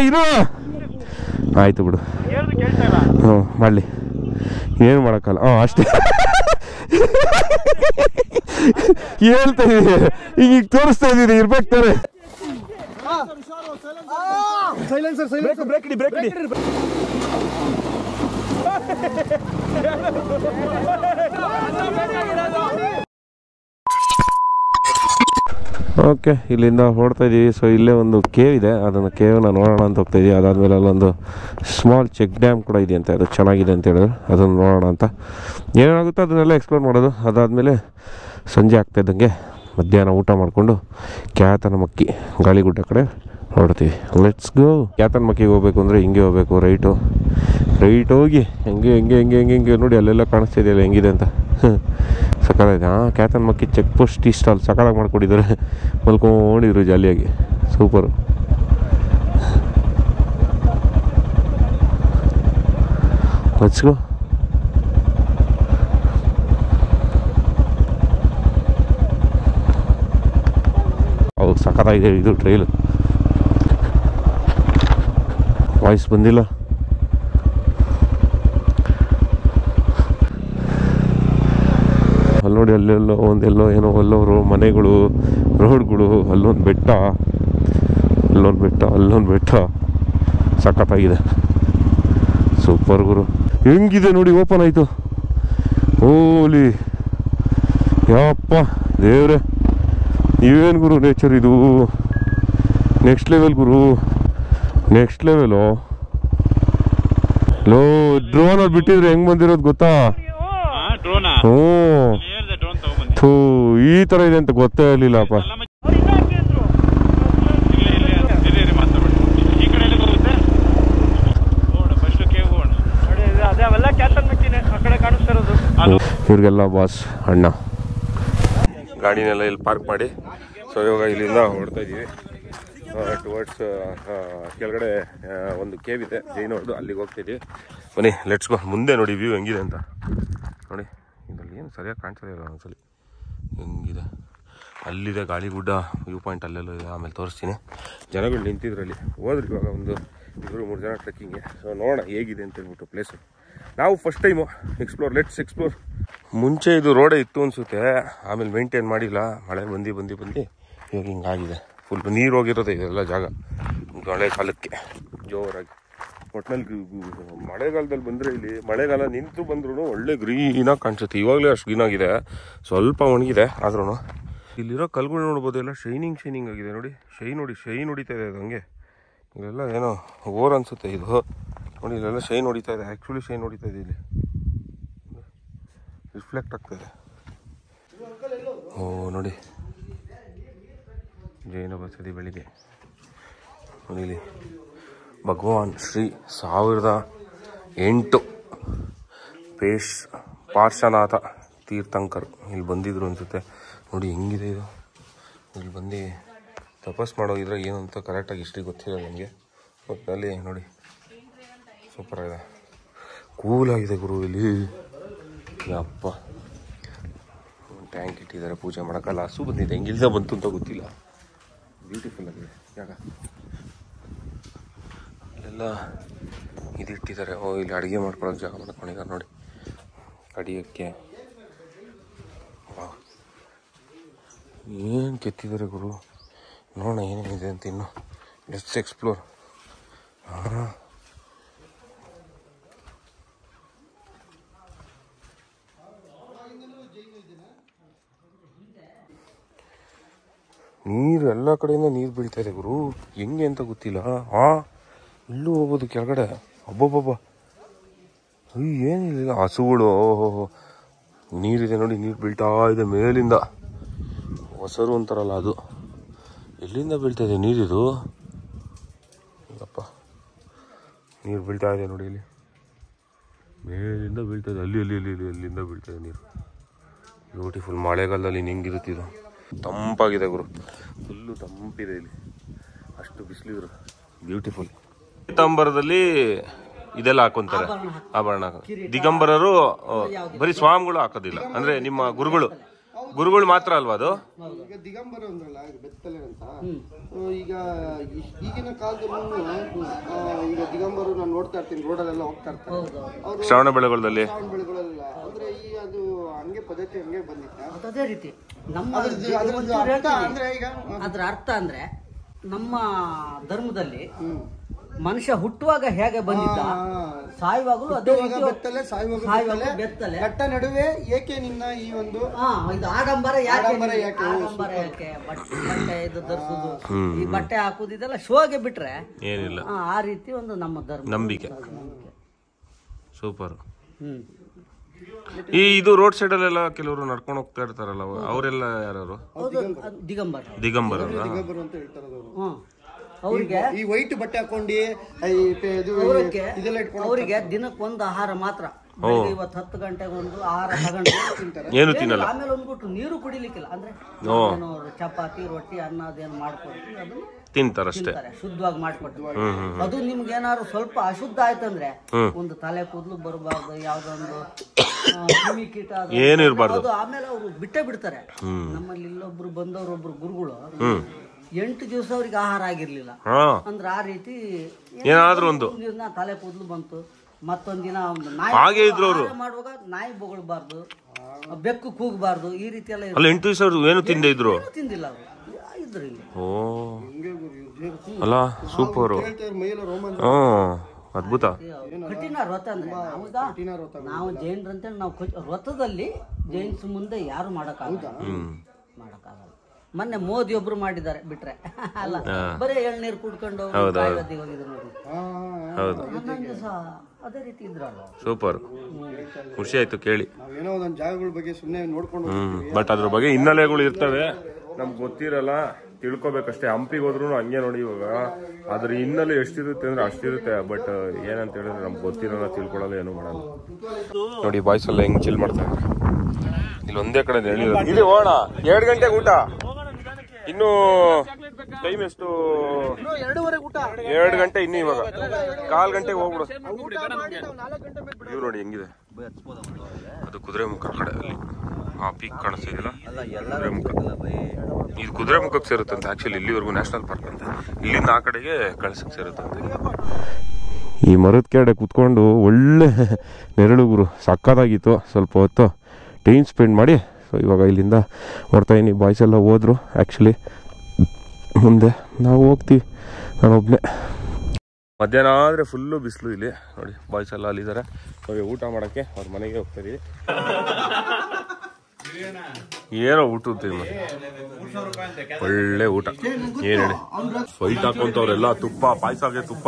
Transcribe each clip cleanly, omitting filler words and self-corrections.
ಇರು ಆಯ್ತು ಬಿಡು. ಹ್ಞೂ ಮಾಡಲಿ, ಏನು ಮಾಡೋಕ್ಕಲ್ಲ. ಅಷ್ಟೇ ಹೇಳ್ತಾ ಇದ್ದೀನಿ, ಈಗ ತೋರಿಸ್ತಾ ಇದ್ದೀನಿ, ಇರ್ಬೇಕು ತಾನೆ. ಓಕೆ, ಇಲ್ಲಿಂದ ಹೊರಡ್ತಾ ಇದ್ದೀವಿ. ಸೊ ಇಲ್ಲೇ ಒಂದು ಕೇವ್ ಇದೆ, ಅದನ್ನು ಕೇವ್ನ ನೋಡೋಣ ಅಂತ ಹೋಗ್ತಾ ಇದ್ದೀವಿ. ಅದಾದಮೇಲೆ ಅಲ್ಲೊಂದು ಸ್ಮಾಲ್ ಚೆಕ್ ಡ್ಯಾಮ್ ಕೂಡ ಇದೆಯಂತೆ, ಅದು ಚೆನ್ನಾಗಿದೆ ಅಂತ ಹೇಳಿದ್ರು, ಅದನ್ನು ನೋಡೋಣ ಅಂತ. ಏನಾಗುತ್ತೋ ಅದನ್ನೆಲ್ಲ ಎಕ್ಸ್ಪ್ಲೋರ್ ಮಾಡೋದು. ಅದಾದಮೇಲೆ ಸಂಜೆ ಆಗ್ತಾಯಿದ್ದಂಗೆ ಮಧ್ಯಾಹ್ನ ಊಟ ಮಾಡಿಕೊಂಡು ಕ್ಯಾತನಮಕ್ಕಿ ಗಾಳಿಗುಡ್ಡ ಕಡೆ ಹೊರಡ್ತೀವಿ. Let's go. ಕ್ಯಾತನಮಕ್ಕಿಗೆ ಹೋಗ್ಬೇಕು ಅಂದರೆ ಹಿಂಗೆ ಹೋಗ್ಬೇಕು, ರೈಟ್ ಹೋಗಿ ಹೆಂಗೆ ನೋಡಿ ಅಲ್ಲೆಲ್ಲ ಕಾಣಿಸ್ತಾ ಇದೆಯಲ್ಲ ಹೆಂಗಿದೆ ಅಂತ. ಸಕಾಲಾಗಿದೆ. Kyathanamakki check post tea stall ಸಕಾಲಾಗಿ ಮಾಡ್ಕೊಟ್ಟಿದ್ದಾರೆ, ಮಲ್ಕೊಂಡಿದ್ರು ಜಾಲಿಯಾಗಿ. ಸೂಪರು. Let's go. ಹೌದು, ಸಖತ್ತಾಗಿದೆ ಇದು ಟ್ರೈಲು. ವಾಯ್ಸ್ ಬಂದಿಲ್ಲ. ಅಲ್ಲಿ ನೋಡಿ, ಅಲ್ಲೆಲ್ಲೋ ಏನೋ ಮನೆಗಳು, ರೋಡ್ಗಳು, ಅಲ್ಲೊಂದು ಬೆಟ್ಟ ಸಖತ್ತಾಗಿದೆ. ಸೂಪರ್ ಗುರು. ಹೆಂಗಿದೆ ನೋಡಿ, ಓಪನ್ ಆಯಿತು. ಓಲಿ ಯಪ್ಪ ದೇವ್ರೆ, ಇವೇನು ಗುರು ನೇಚರ್ ಇದು. ನೆಕ್ಸ್ಟ್ ಲೆವೆಲ್ ಗುರು, ನೆಕ್ಸ್ಟ್ ಲೆವೆಲು. ಡ್ರೋನಲ್ಲಿ ಬಿಟ್ಟಿದ್ರೆ ಹೆಂಗ್ ಬಂದಿರೋದು ಗೊತ್ತಾ? ಹ್ಞೂ, ಈ ಥರ ಇದೆ ಅಂತ ಗೊತ್ತೇ ಇರಲಿಲ್ಲಪ್ಪ. ಇವ್ರಿಗೆಲ್ಲ ಬಾಸ್ ಅಣ್ಣ. ಗಾಡಿನೆಲ್ಲ ಇಲ್ಲಿ ಪಾರ್ಕ್ ಮಾಡಿ, ಸೊ ಇವಾಗ ಇಲ್ಲಿಂದ ಹೊರಡ್ತಾ ಇದ್ದೀವಿ ಟುವರ್ಡ್ಸ್ ಕೆಳಗಡೆ ಒಂದು ಕೇವ್ ಇದೆ ಜೈನವ್ರದ್ದು, ಅಲ್ಲಿಗೆ ಹೋಗ್ತಿದ್ದೀವಿ. ಬನ್ನಿ ಲೆಟ್ಸ್ ಗೋ. ಮುಂದೆ ನೋಡಿ ವ್ಯೂ ಹೆಂಗಿದೆ ಅಂತ ನೋಡಿ. ಇದರಲ್ಲಿ ಏನು ಸರಿಯಾಗಿ ಕಾಣಿಸ್ತಾ ಇಲ್ಲ ಒಂದ್ಸಲಿ, ಹೆಂಗಿದೆ. ಅಲ್ಲಿದೆ ಗಾಳಿಗುಡ್ಡ ವ್ಯೂ ಪಾಯಿಂಟ್, ಅಲ್ಲೆಲ್ಲೂ ಇದೆ, ಆಮೇಲೆ ತೋರಿಸ್ತೀನಿ. ಜನಗಳು ನಿಂತಿದ್ರಲ್ಲಿ ಹೋದ್ರಿ ಇವಾಗ ಒಂದು 2-3 ಜನ ಟ್ರೆಕ್ಕಿಂಗ್ಗೆ. ಸೊ ನೋಡೋಣ ಹೇಗಿದೆ ಅಂತ ಹೇಳ್ಬಿಟ್ಟು ಪ್ಲೇಸು. ನಾವು ಫಸ್ಟ್ ಟೈಮು ಲೆಟ್ಸ್ ಎಕ್ಸ್ಪ್ಲೋರ್. ಮುಂಚೆ ಇದು ರೋಡೇ ಇತ್ತು ಅನಿಸುತ್ತೆ, ಆಮೇಲೆ ಮೇಂಟೈನ್ ಮಾಡಿಲ್ಲ, ಮಳೆ ಬಂದು ಇವಾಗ ಹಿಂಗಾಗಿದೆ. ಫುಲ್ ನೀರು ಹೋಗಿರೋದೆ ಇದೆಲ್ಲ ಜಾಗ ಮಳೆ ಕಾಲಕ್ಕೆ ಜೋರಾಗಿ. ಒಟ್ಟಿನಲ್ಲಿ ಮಳೆಗಾಲದಲ್ಲಿ ಬಂದರೆ ಇಲ್ಲಿ ಮಳೆಗಾಲ ನಿಂತು ಬಂದ್ರೂ ಒಳ್ಳೆ ಗ್ರೀನಾಗಿ ಕಾಣಿಸುತ್ತೆ. ಇವಾಗಲೇ ಅಷ್ಟು ಗ್ರೀನಾಗಿದೆ, ಸ್ವಲ್ಪ ಒಣಗಿದೆ ಆದ್ರೂ. ಇಲ್ಲಿರೋ ಕಲ್ಗಳು ನೋಡ್ಬೋದು, ಎಲ್ಲ ಶೈನಿಂಗ್ ಆಗಿದೆ ನೋಡಿ. ಶೈನ್ ಹೊಡಿತಾ ಇದೆ ಅದು ಹಂಗೆ. ಇಲ್ಲೆಲ್ಲ ಏನೋ ಓರ್ ಅನಿಸುತ್ತೆ ಇದು ನೋಡಿ. ಇಲ್ಲೆಲ್ಲ ಶೈನ್ ಹೊಡಿತಾ ಇದೆ, ಆ್ಯಕ್ಚುಲಿ ಶೈನ್ ಹೊಡಿತಾ ಇದೆ. ಇಲ್ಲಿ ರಿಫ್ಲೆಕ್ಟ್ ಆಗ್ತಾಯಿದೆ. ಓ ನೋಡಿ, ಜೈನ ಬಸದಿ ಬೆಳಿಗ್ಗೆ ನೋಡಿ. ಇಲ್ಲಿ ಭಗವಾನ್ ಶ್ರೀ 1008 ಪಾರ್ಶ್ವನಾಥ ತೀರ್ಥಂಕರ್ ಇಲ್ಲಿ ಬಂದಿದ್ರು ಅನಿಸುತ್ತೆ ನೋಡಿ. ಹೆಂಗಿದೆ ಇದು, ಇಲ್ಲಿ ಬಂದು ತಪಸ್ ಮಾಡೋಗಿದ್ರೆ ಏನು ಅಂತ ಕರೆಕ್ಟಾಗಿ ಹಿಸ್ಟ್ರಿ ಗೊತ್ತಿಲ್ಲ ನನಗೆ. ಒಟ್ಟಿನಲ್ಲಿ ನೋಡಿ ಸೂಪರಾಗಿದೆ, ಕೂಲಾಗಿದೆ ಗುರು. ಇಲ್ಲಿ ಅಪ್ಪ ಟ್ಯಾಂಕ್ ಇಟ್ಟಿದ್ದಾರೆ, ಪೂಜೆ ಮಾಡೋಕ್ಕಲ್ಲ. ಹಸು ಬಂದಿದೆ, ಹೆಂಗಿಲ್ದ ಬಂತು ಅಂತ ಗೊತ್ತಿಲ್ಲ. ಬ್ಯೂಟಿಫುಲ್ ಆಗಿದೆ ಜಾಗ. ಅಲ್ಲೆಲ್ಲ ಇದಿಟ್ಟಿದ್ದಾರೆ. ಇಲ್ಲಿ ಅಡುಗೆ ಮಾಡ್ಕೊಳ್ಳೋಕೆ ಜಾಗ ಮಾಡ್ಕೊಂಡಿದ್ದಾರೆ ನೋಡಿ, ಕಡಿಯೋಕ್ಕೆ. ಏನು ಕೆತ್ತಿದ್ದಾರೆ ಗುರು. ನೋಡೋಣ ಏನೇನಿದೆ ಅಂತ ಇನ್ನು. Let's explore. ನೀರು ಎಲ್ಲ ಕಡೆಯಿಂದ ನೀರು ಬೀಳ್ತಾ ಇದೆ ಗುರು, ಹೆಂಗೆ ಅಂತ ಗೊತ್ತಿಲ್ಲ. ಇಲ್ಲೂ ಹೋಗೋದು ಕೆಳಗಡೆ. ಅಬ್ಬಬ್ಬಬ್ಬ, ಏನಿಲ್ಲ ಹಸುಗಳು. ನೀರಿದೆ ನೋಡಿ, ನೀರು ಬೀಳ್ತಾ ಇದೆ ಮೇಲಿಂದ. ಹೊಸರು ಅಂತಾರಲ್ಲ ಅದು, ಎಲ್ಲಿಂದ ಬೀಳ್ತಾ ಇದೆ ನೀರಿದು. ಅಪ್ಪ ನೀರು ಬೀಳ್ತಾ ಇದೆ ನೋಡಿ, ಇಲ್ಲಿ ಮೇಲಿಂದ ಬೀಳ್ತಾ ಇದೆ. ಅಲ್ಲಿಂದ ಬೀಳ್ತಾ ಇದೆ ನೀರು. ಬ್ಯೂಟಿಫುಲ್. ಮಳೆಗಾಲದಲ್ಲಿ ಹಿಂಗಿರುತ್ತಿದ್ದು ತಂಪಾಗಿದೆ ಗುರು, ಫುಲ್ಲು ತಂಪಿದೆ ಇಲ್ಲಿ, ಅಷ್ಟು ಬಿಸಿಲಿದ್ರು. ಬ್ಯೂಟಿಫುಲ್. ಪೀತಾಂಬರದಲ್ಲಿ ಇದೆಲ್ಲ ಹಾಕೊಂತಾರೆ ಆಭರಣ. ದಿಗಂಬರರು ಬರೀ ಸ್ವಾಮಿಗಳು ಹಾಕೋದಿಲ್ಲ, ಅಂದ್ರೆ ನಿಮ್ಮ ಗುರುಗಳು ಗುರುಗಳು ಮಾತ್ರ ಅಲ್ವಾ ಅದು? ಈಗ ದಿಗಂಬರ ಅಂದ್ರಲ್ಲ ಬೆತ್ತಲೆ ಅಂತ, ಈಗ ಈಗಿನ ಕಾಲದಲ್ಲೂ ಈಗ ದಿಗಂಬರು ನಾನು ನೋಡ್ತಾ ಇರ್ತೀನಿ, ರೋಡಲ್ಲೆಲ್ಲ ಹೋಗ್ತಾ ಇರ್ತಾರೆ ಅವರು ಶ್ರವಣ ಬೆಳಗೊಳದಲ್ಲಿ. ಅಂದ್ರೆ ಈ ಅದು ಹಂಗೆ ಪದ್ಧತಿ ಹಂಗೆ ಬಂದಿತ್ತ ಅದೇ ರೀತಿ ನಮ್ಮ ಅದ್ರ ಅರ್ಥ ಅಂದ್ರೆ ನಮ್ಮ ಧರ್ಮದಲ್ಲಿ ಮನುಷ್ಯ ಹುಟ್ಟುವಾಗ ಹೇಗೆ ಬಂದಿದ್ದ, ಸಾಯುವಾಗಲೂ ಅದೇ ಬೆತ್ತಲೆ, ಸಾಯುವಾಗ ಬೆತ್ತಲೆ. ಕಟ್ಟ ನಡುವೆ ಏಕೆ ನಿನ್ನ ಈ ಒಂದು ಇದು ಆಡಂಬರ ಯಾಕೆ ಬಟ್ಟೆ ಇದು ಧರಿಸುದು, ಈ ಬಟ್ಟೆ ಹಾಕುದು ಇದೆಲ್ಲ ಶೋಗೆ ಬಿಟ್ರೆ ಏನಿಲ್ಲ. ಆ ರೀತಿ ಒಂದು ನಮ್ಮ ಧರ್ಮ ನಂಬಿಕೆ. ಸೂಪರ್. ಈ ಇದು ರೋಡ್ ಸೈಡ್ ಅಲ್ಲೆಲ್ಲ ಕೆಲವರು ನಡ್ಕೊಂಡು ಹೋಗ್ತಾ ಇರ್ತಾರಲ್ಲ, ಅವರೆಲ್ಲ ಯಾರು? ದಿಗಂಬರ. ದಿಗಂಬರ ಅಂತ ಹೇಳ್ತಾರೆ ಅವರು. ಅವ್ರಿಗೆ ಈ ವೈಟ್ ಬಟ್ಟೆ ಹಾಕೊಂಡಿ ಅವರಿಗೆ ದಿನಕ್ಕೊಂದು ಆಹಾರ ಮಾತ್ರ. ಇವತ್ತು 10 ಗಂಟೆಗೆ ಒಂದು ಆಹಾರ ತಗೊಂಡು ತಿಂತಾರೆ, ಏನು ತಿನ್ನಲ್ಲ. ಆಮೇಲೆ ಒಂದ್ಬಿಟ್ಟು ನೀರು ಕುಡಿಲಿಕ್ಕಿಲ್ಲ. ಅಂದ್ರೆ ಚಪಾತಿ ರೊಟ್ಟಿ ಅನ್ನ ಅದೇನು ಮಾಡ್ಕೊಡ್ತೀವಿ ಅದನ್ನು ತಿಂತಾರಷ್ಟೇ, ಶುದ್ಧವಾಗಿ ಮಾಡ್ಕೊಡ್ತೀವಿ. ಅದು ನಿಮ್ಗೆ ಏನಾದ್ರು ಸ್ವಲ್ಪ ಅಶುದ್ಧ ಆಯ್ತಂದ್ರೆ ಒಂದು ತಲೆ ಕೂದಲು ಬರಬಾರ್ದು, ಯಾವ್ದೊಂದು ಕ್ರಿಮಿ ಕೀಟ ಏನು ಇರಬಾರ್ದು, ಆಮೇಲೆ ಅವರು ಬಿಟ್ಟೇ ಬಿಡ್ತಾರೆ. ನಮ್ಮಲ್ಲಿ ಇಲ್ಲೊಬ್ರು ಬಂದವರು ಒಬ್ರು ಗುರುಗಳು 8 ದಿವಸ ಅವ್ರಿಗೆ ಆಹಾರ ಆಗಿರ್ಲಿಲ್ಲ. ಅಂದ್ರೆ ಆ ರೀತಿ ಏನಾದ್ರೂ ಒಂದು ತಲೆ ಕೂದಲು ಬಂತು. ಮತ್ತೊಂದ್ ದಿನ ನಾಯಿ ಮಾಡುವಾಗ ನಾಯಿ ಬೊಗಳ್ಬಾರ್ದು, ಬೆಕ್ಕು ಕೂಗಬಾರ್ದು, ಈ ರೀತಿ ಎಲ್ಲ 8 ದಿವಸ ಏನು ತಿಂದಿಲ್ಲ ಅವರು ಇದ್ರು ಇಲ್ಲಿ. ಓ ಅಲ್ಲ, ಸೂಪರ್. ಅದ್ಭುತ. ಕಠಿಣ ವ್ರತ ಅಂದ್ರೆ ನಾವು ಜೈನರಂತೆ ನಾವು ವ್ರತದಲ್ಲಿ ಜೈನ್ಸ್ ಮುಂದೆ ಯಾರು ಮಾಡಕ್ಕಾಗಲ್ಲ. ಮೊನ್ನೆ ಮೋದಿ ಒಬ್ರು ಮಾಡಿದ್ದಾರೆ ಬಿಟ್ರೆ ಅಲ್ಲ, ಬರೀ ಎಳ್ನೀರು ಕುಡ್ಕೊಂಡು ಹೋಗಿದ್ರು ನೋಡಿ. 11 ದಿವಸ ಅದೇ ರೀತಿ ಇದ್ರಲ್ಲ. ಸೂಪರ್, ಖುಷಿ ಆಯ್ತು ಕೇಳಿ. ಏನೋ ಒಂದೊಂದು ಜಾಗಗಳ ಬಗ್ಗೆ ಸುಮ್ಮನೆ ನೋಡ್ಕೊಂಡು, ಬಟ್ ಅದ್ರ ಬಗ್ಗೆ ಹಿನ್ನೆಲೆಗಳು ಇರ್ತವೆ, ನಮ್ಗೆ ಗೊತ್ತಿರಲ್ಲ, ತಿಳ್ಕೊಬೇಕಷ್ಟೇ. ಹಂಪಿಗೆ ಹೋದ್ರು ಹಂಗೆ ನೋಡಿ. ಇವಾಗ ಅದ್ರ ಹಿನ್ನೆಲೆ ಎಷ್ಟಿರುತ್ತೆ ಅಂದ್ರೆ ಅಷ್ಟಿರುತ್ತೆ. ಬಟ್ ಏನಂತ ಹೇಳಿದ್ರೆ ನಮ್ಗೆ ಗೊತ್ತಿರಲ್ಲ, ತಿಳ್ಕೊಳ್ಳಲ್ಲ, ಏನು ಮಾಡಲ್ಲ. ನೋಡಿ ಬಾಯ್ಸ್ ಎಲ್ಲ ಹೆಂಗ್ ಚಿಲ್ ಮಾಡ್ತಾ ಇದ್ದಾರೆ. ಇಲ್ಲಿ ಒಂದೇ ಕಡೆ ಇಲ್ಲಿ ಹೋಗೋಣ. 2 ಗಂಟೆಗೆ ಊಟ, ಇನ್ನು ಟೈಮ್ ಎಷ್ಟು? 2 ಗಂಟೆ ಇನ್ನು. ಇವಾಗ 1/4 ಗಂಟೆಗೆ ಹೋಗ್ಬಿಡು. ಇವ್ ನೋಡಿ ಹೆಂಗಿದೆ ಅದು ಕುದುರೆಮುಖ ಕಡೆ, ಅಲ್ಲಿ ಆ ಪೀಕ್ ಕಾಣಿಸ್ತಿದಿಲ್ಲ, ಕುದುರೆಮುಖ. ಇದು ಕುದುರೆಮುಖಕ್ಕೆ ಸೇರುತ್ತಂತೆ ಆಕ್ಚುಲಿ. ಇಲ್ಲಿವರೆಗೂ ನ್ಯಾಷನಲ್ ಪಾರ್ಕ್ ಅಂತ, ಇಲ್ಲಿಂದ ಆ ಕಡೆಗೆ ಕಳ್ಸಕ್ಕೆ ಸೇರುತ್ತಂತೆ. ಈ ಮರದ ಕೆಳಗಡೆ ಕುತ್ಕೊಂಡು ಒಳ್ಳೆ ನೆರಳು ಗುರು, ಸಕ್ಕತ್ತಾಗಿತ್ತು. ಸ್ವಲ್ಪ ಹೊತ್ತು ಟೈಮ್ ಸ್ಪೆಂಡ್ ಮಾಡಿ ಸೊ ಇವಾಗ ಇಲ್ಲಿಂದ ಹೊರ್ತಾ ಇದೀನಿ. ಬಾಯ್ಸ್ ಎಲ್ಲ ಹೋದ್ರು ಆ್ಯಕ್ಚುಲಿ, ಮುಂದೆ ನಾವು ಹೋಗ್ತೀವಿ. ನಾನು ಒಬ್ಬನೇ. ಮಧ್ಯಾಹ್ನ ಆದರೆ ಫುಲ್ಲು ಬಿಸಿಲು ಇಲ್ಲಿ ನೋಡಿ. ಬಾಯ್ಸ್ ಎಲ್ಲ ಅಲ್ಲಿದ್ದಾರೆ. ಅವ್ರಿಗೆ ಊಟ ಮಾಡೋಕ್ಕೆ ಅವ್ರ ಮನೆಗೆ ಹೋಗ್ತಾ ಇದೀವಿ. ಏನೋ ಊಟ ಒಳ್ಳೆ ಊಟ, ಏನು ಹೇಳಿ. ಸ್ವೈಟ್ ಹಾಕೊಂತವ್ರೆಲ್ಲ, ತುಪ್ಪ, ಪಾಯಸಗೆ ತುಪ್ಪ,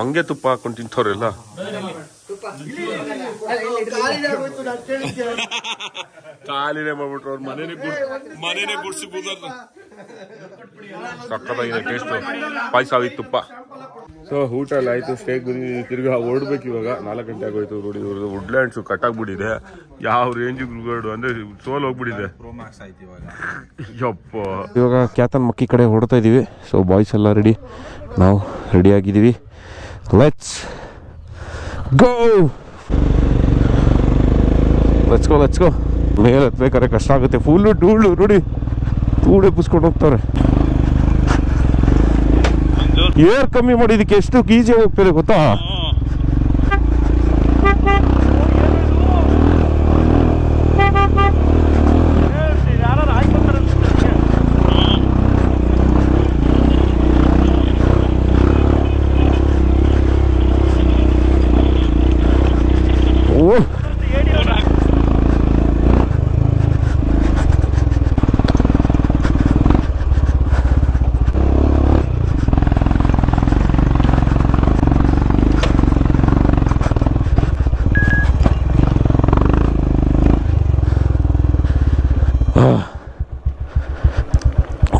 ಹಂಗೆ ತುಪ್ಪ ಹಾಕೊಂಡು ತಿಂತವ್ರೆಲ್ಲ. ಕಾಲಿನೇ ಮಾಡ್ಬಿಟ್ರು ಅವ್ರ ಮನೇನೆ ಗುಡ್ಸಿ ಕೂದಲ್ಲ. ಸಕ್ಕತ್ತಾಗಿದೆ ಟೇಸ್ಟು, ಪಾಯಸ ಆಗಿತ್ತು, ತುಪ್ಪ. ಸೊ ಊಟ ಎಲ್ಲ ಆಯ್ತು, ಸ್ಟೇಕ್ ತಿರ್ಗಾ ಹೊರಡ್ಬೇಕು. ಇವಾಗ 4 ಗಂಟೆ ಆಗೋಯ್ತು. ನೋಡಿ ವುಡ್ಲ್ಯಾಂಡ್ಸು ಕಟ್ಟಾಗ್ಬಿಟ್ಟಿದೆ. ಯಾವ ರೇಂಜಿಗೆ ಅಂದ್ರೆ ಸೋಲ್ ಹೋಗ್ಬಿಟ್ಟಿದೆ. ಯಪ್ಪ. ಇವಾಗ ಕ್ಯಾತನ್ ಮಕ್ಕಿ ಕಡೆ ಹೊಡ್ತಾ ಇದೀವಿ. ಸೊ ಬಾಯ್ಸ್ ಎಲ್ಲ ರೆಡಿ, ನಾವು ರೆಡಿ ಆಗಿದ್ದೀವಿ. Let's go. ಮೇಲೆ ಹತ್ಬೇಕಾದ್ರೆ ಕಷ್ಟ ಆಗುತ್ತೆ. ಫುಲ್ಲು ಧೂಳು ನೋಡಿ, ಧೂಳು ಎಬ್ಬಿಸ್ಕೊಂಡು ಹೋಗ್ತಾರೆ. ಏರ್ ಕಮ್ಮಿ ಮಾಡಿದಕ್ಕೆ ಎಷ್ಟು ಈಸಿಯಾಗಿ ಹೋಗ್ತದೆ ಗೊತ್ತಾ?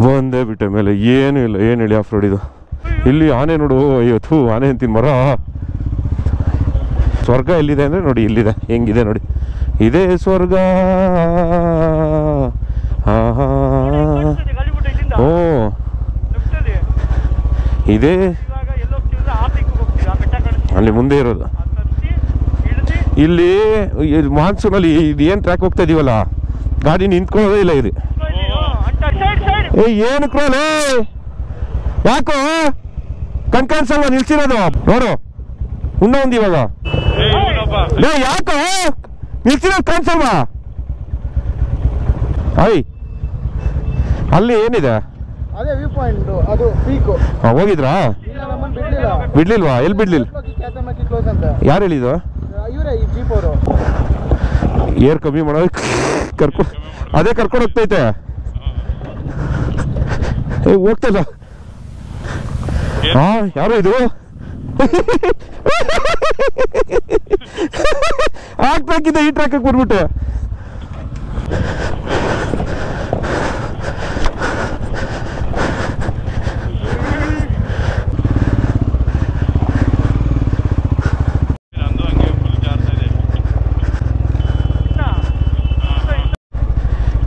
ಬಂದೇ ಬಿಟ್ಟೆ ಮೇಲೆ. ಏನೂ ಇಲ್ಲ, ಏನು ಹೇಳಿ ಆಫ್ ರೋಡ್ ಇದು. ಇಲ್ಲಿ ಆನೆ ನೋಡು, ಇವತ್ತು ಆನೆ ಅಂತೀನಿ ಮರ. ಸ್ವರ್ಗ ಎಲ್ಲಿದೆ ಅಂದರೆ ನೋಡಿ, ಇಲ್ಲಿದೆ. ಹೆಂಗಿದೆ ನೋಡಿ, ಇದೇ ಸ್ವರ್ಗ. ಓ ಇದೇ ಅಲ್ಲಿ ಮುಂದೆ ಇರೋದು. ಇಲ್ಲಿ ಮಾನ್ಸೂನಲ್ಲಿ ಇದು ಏನು ಟ್ರ್ಯಾಕ್ ಹೋಗ್ತಾ ಇದೀವಲ್ಲ, ಗಾಡಿ ನಿಂತ್ಕೊಳ್ಳೋದೇ ಇಲ್ಲ ಇದು. ಏನು ಕ್ರೋಲೆ ಯಾಕೋ ಕಣ್ಕಾನ್ಸಲ್ವ ನಿಲ್ಸಿರೋದು ನೋಡು ಉಣ್ಣ ಒಂದು ಇವಾಗ ಯಾಕೋ ನಿಲ್ಸಿರೋದು ಕಾಣಿಸಲ್ವಾ? ಅಯ್ ಅಲ್ಲಿ ಏನಿದೆ ಅದೇ ವ್ಯೂ ಪಾಯಿಂಟ್, ಅದು ಪೀಕ್. ಹೋಗಿದ್ರಾ? ಬಿಡ್ಲಿಲ್ವಾ? ಎಲ್ಲಿ ಬಿಡ್ಲಿಲ್ಲ? ಯಾರು ಹೇಳಿದ್ದು? ಏರ್ ಕಮ್ಮಿ ಮಾಡೋದು ಅದೇ ಕರ್ಕೊಂಡು ಹೋಗ್ತೈತೆ. ಹೋಗ್ತಲ್ಲ ಹಾ ಯಾರು ಇದು ಹಾಕ್ಬೇಕಿದ್ದೆ ಈ ಟ್ರ್ಯಾಕ್ ಬರ್ಬಿಟ್ಟು.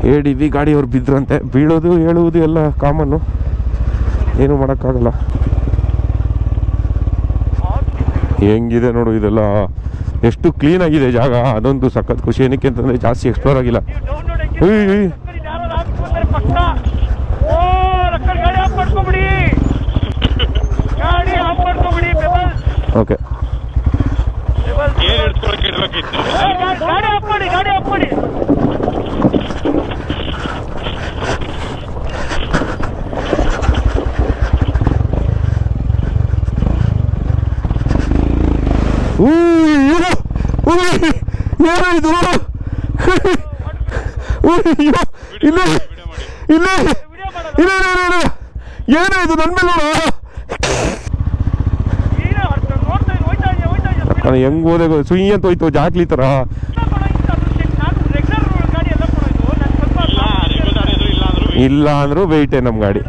ADV ಗಾಡಿಯವ್ರು ಬಿದ್ರಂತೆ. ಬೀಳೋದು ಹೇಳುವುದು ಎಲ್ಲ ಕಾಮನ್ನು, ಏನು ಮಾಡೋಕ್ಕಾಗಲ್ಲ. ಹೆಂಗಿದೆ ನೋಡು ಇದೆಲ್ಲ, ಎಷ್ಟು ಕ್ಲೀನ್ ಆಗಿದೆ ಜಾಗ. ಅದೊಂದು ಸಖತ್ ಖುಷಿ. ಏನಕ್ಕೆ ಅಂತಂದರೆ ಜಾಸ್ತಿ ಎಕ್ಸ್ಪ್ಲೋರ್ ಆಗಿಲ್ಲ. ಓಕೆ ಏನೋ ಇದು ಇಲ್ಲ ಇಲ್ಲ ಇಲ್ಲ ಏನೋ ಇದು ನನ್ನ ಮೇಲೆ ನೋಡು ಹೆಂಗ್ ಹೋದೆ ಸುಯಿ ಅಂತ ಹೋಯ್ತು ಜಾಕ್ಲಿ ತರ. ಇಲ್ಲ ಅಂದ್ರೂ ವೆಯ್ಟೇ ನಮ್ಮ ಗಾಡಿ.